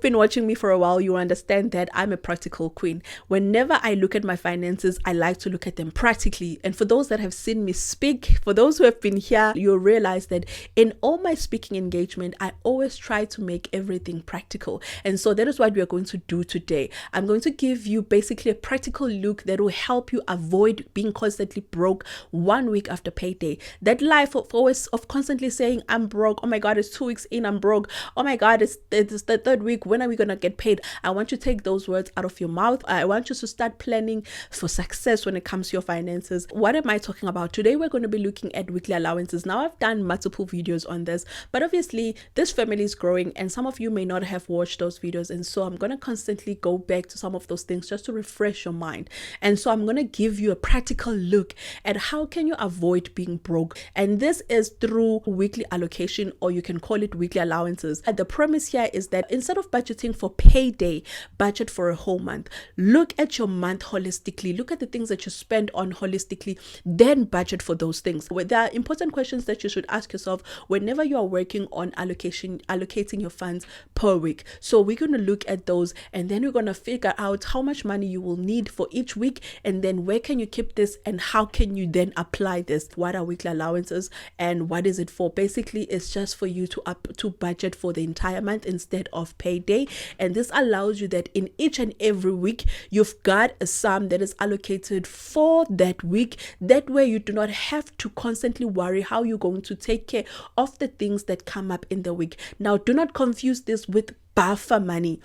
been watching me for a while, you understand that I'm a practical queen. Whenever I look at my finances, I like to look at them practically. And for those that have seen me speak, for those who have been here, you'll realize that in all my speaking engagement, I always try to make everything practical. And so that is what we are going to do today. I'm going to give you basically a practical look that will help you avoid being constantly broke 1 week after payday. That life of constantly saying, I'm broke. Oh my God, it's 2 weeks in, I'm broke. Oh my God, it's the third week. When are we going to get paid? I want you to take those words out of your mouth. I want you to start planning for success when it comes to your finances. What am I talking about? Today, we're going to be looking at weekly allowances. Now, I've done multiple videos on this, but obviously this family is growing and some of you may not have watched those videos. And so I'm going to constantly go back to some of those things just to refresh your mind. And so I'm going to give you a practical look at how can you avoid being broke. And this is through weekly allocation, or you can call it weekly allowances. And the premise here is that instead of budgeting for payday, budget for a whole month. Look at your month holistically. Look at the things that you spend on holistically, then budget for those things. There are important questions that you should ask yourself whenever you are working on allocating your funds per week. So we're going to look at those, and then we're going to figure out how much money you will need for each week, and then where can you keep this, and how can you then apply this. What are weekly allowances and what is it for? Basically, it's just for you to budget for the entire month instead of payday. And this allows you that in each and every week, you've got a sum that is allocated for that week. That way you do not have to constantly worry how you're going to take care of the things that come up in the week. Now, do not confuse this with buffer money,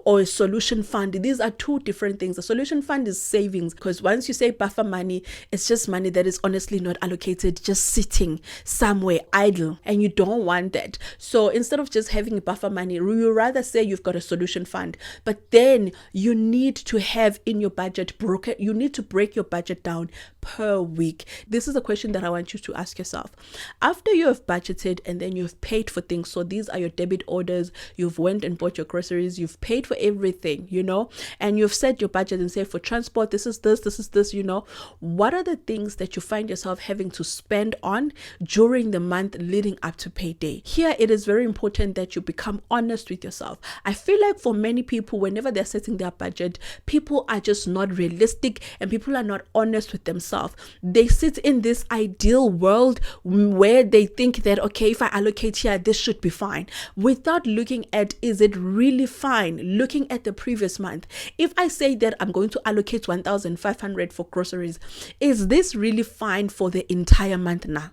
or a solution fund. These are two different things. A solution fund is savings, because once you say buffer money, it's just money that is honestly not allocated, just sitting somewhere idle, and you don't want that. So instead of just having buffer money, you rather say you've got a solution fund, but then you need to have in your budget broken. You need to break your budget down per week. This is a question that I want you to ask yourself. After you have budgeted and then you've paid for things, so these are your debit orders, you've went and bought your groceries, you've paid for everything, and you've set your budget and say for transport, this is this, what are the things that you find yourself having to spend on during the month leading up to payday? Here, it is very important that you become honest with yourself. I feel like for many people, whenever they're setting their budget, people are just not realistic and people are not honest with themselves. They sit in this ideal world where they think that, okay, if I allocate here, this should be fine, without looking at, is it really fine? Looking at the previous month. If I say that I'm going to allocate 1,500 for groceries, is this really fine for the entire month now?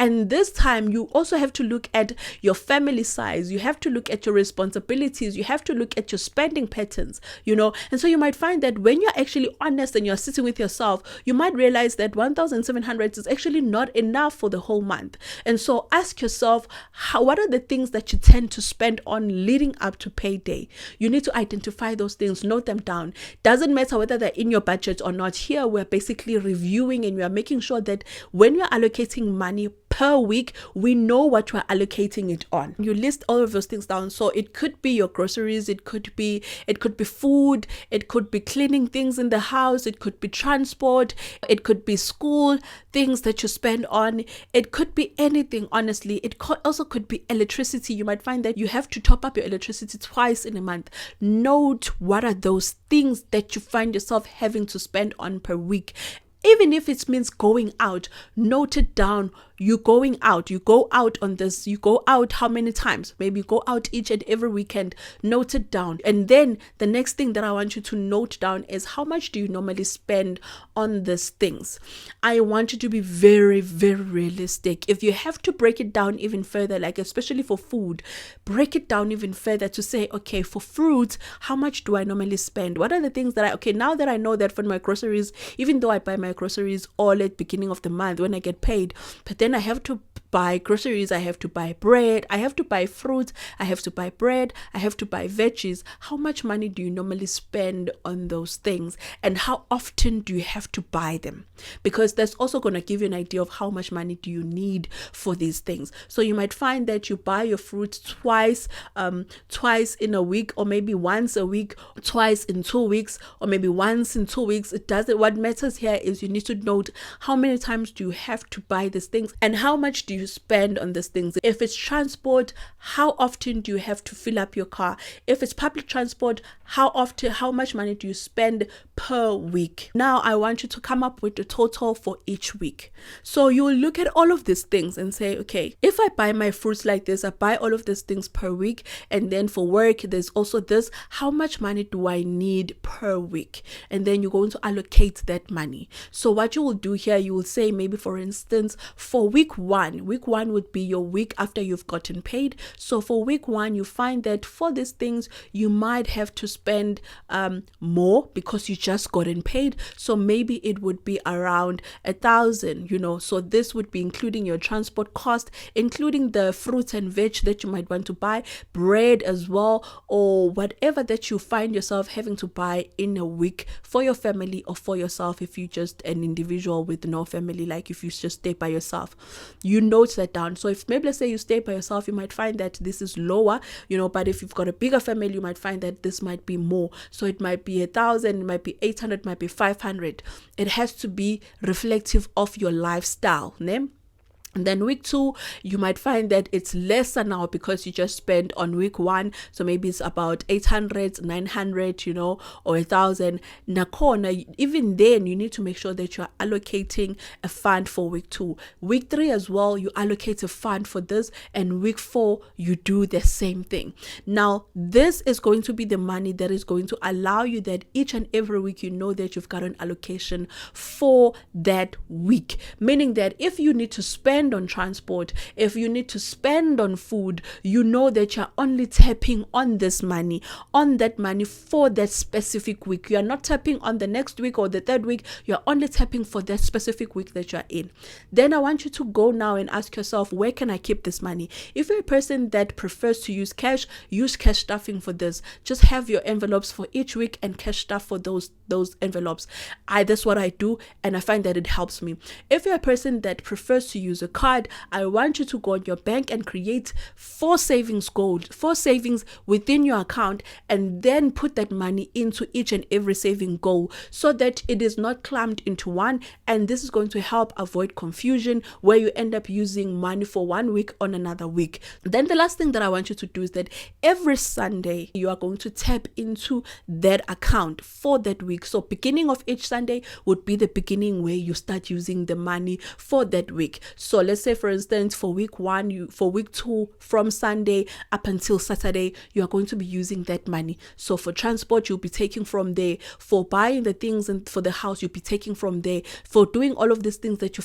And this time, you also have to look at your family size. You have to look at your responsibilities. You have to look at your spending patterns, And so you might find that when you're actually honest and you're sitting with yourself, you might realize that 1,700 is actually not enough for the whole month. And so ask yourself, what are the things that you tend to spend on leading up to payday? You need to identify those things, note them down. Doesn't matter whether they're in your budget or not. Here, we're basically reviewing and we are making sure that when you're allocating money per week, we know what we're allocating it on. You list all of those things down. So it could be your groceries, it could be food, it could be cleaning things in the house, it could be transport, it could be school things that you spend on, it could be anything, honestly. It also could be electricity. You might find that you have to top up your electricity twice in a month. Note what are those things that you find yourself having to spend on per week. Even if it means going out, note it down. You're going out, you go out on this, you go out how many times? Maybe you go out each and every weekend, note it down. And then the next thing that I want you to note down is how much do you normally spend on these things? I want you to be very, very realistic. If you have to break it down even further, like especially for food, break it down even further to say, okay, for fruits, how much do I normally spend? What are the things that now that I know that for my groceries, even though I buy my groceries all at beginning of the month when I get paid, but then I have to buy groceries, I have to buy bread, I have to buy fruit, I have to buy bread, I have to buy veggies. How much money do you normally spend on those things? And how often do you have to buy them? Because that's also going to give you an idea of how much money do you need for these things. So you might find that you buy your fruit twice in a week, or maybe once a week, twice in 2 weeks, or maybe once in 2 weeks. It doesn't. What matters here is you need to note how many times do you have to buy these things and how much do you you spend on these things? If it's transport, how often do you have to fill up your car? If it's public transport, how much money do you spend per week? Now I want you to come up with the total for each week. So you will look at all of these things and say, okay, if I buy my fruits like this, I buy all of these things per week, and then for work there's also this, how much money do I need per week? And then you're going to allocate that money. So what you will do here, you will say, maybe for instance, for week one would be your week after you've gotten paid. So for week one, you find that for these things you might have to spend more because you just gotten paid. So maybe it would be around 1,000, so this would be including your transport cost, including the fruits and veg that you might want to buy, bread as well, or whatever that you find yourself having to buy in a week for your family or for yourself. If you just an individual with no family, like if you just stay by yourself, you note that down. So if maybe let's say you stay by yourself, you might find that this is lower, but if you've got a bigger family, you might find that this might be more. So it might be 1,000, it might be 800, it might be 500. It has to be reflective of your lifestyle, ne? And then week two, you might find that it's lesser now because you just spent on week one. So maybe it's about 800, 900, or 1,000. Nakona, even then, you need to make sure that you're allocating a fund for week two. Week three as well, you allocate a fund for this. And week four, you do the same thing. Now, this is going to be the money that is going to allow you that each and every week, you know that you've got an allocation for that week. Meaning that if you need to spend on transport, if you need to spend on food, you know that you're only tapping on this money, on that money for that specific week. You're not tapping on the next week or the third week. You're only tapping for that specific week that you're in. Then I want you to go now and ask yourself, where can I keep this money? If you're a person that prefers to use cash stuffing for this. Just have your envelopes for each week and cash stuff for those envelopes. That's what I do, and I find that it helps me. If you're a person that prefers to use a card, I want you to go on your bank and create 4 savings within your account, and then put that money into each and every saving goal so that it is not clumped into one. And this is going to help avoid confusion where you end up using money for 1 week on another week. Then the last thing that I want you to do is that every Sunday you are going to tap into that account for that week. So beginning of each Sunday would be the beginning where you start using the money for that week. So let's say, for instance, for week one, for week two, from Sunday up until Saturday, you are going to be using that money. So for transport, you'll be taking from there. For buying the things and for the house, you'll be taking from there. For doing all of these things that you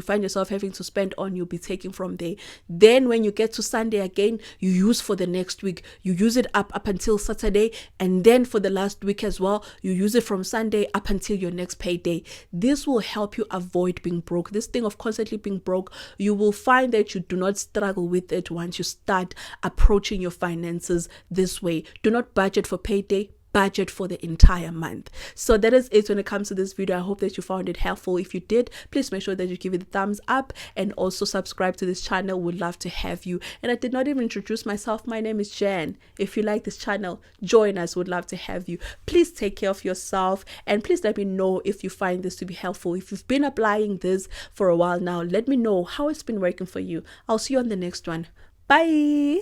find yourself having to spend on, you'll be taking from there. Then when you get to Sunday again, you use for the next week. You use it up until Saturday, and then for the last week as well, you use it from Sunday up until your next payday. This will help you avoid being broke. This thing of constantly being broke, you will find that you do not struggle with it once you start approaching your finances this way. Do not budget for payday. Budget for the entire month. So that is it when it comes to this video. I hope that you found it helpful. If you did, please make sure that you give it a thumbs up and also subscribe to this channel. Would love to have you. And I did not even introduce myself. My name is Jan. If you like this channel, join us. Would love to have you. Please take care of yourself, and please let me know if you find this to be helpful. If you've been applying this for a while now, let me know how it's been working for you. I'll see you on the next one. Bye.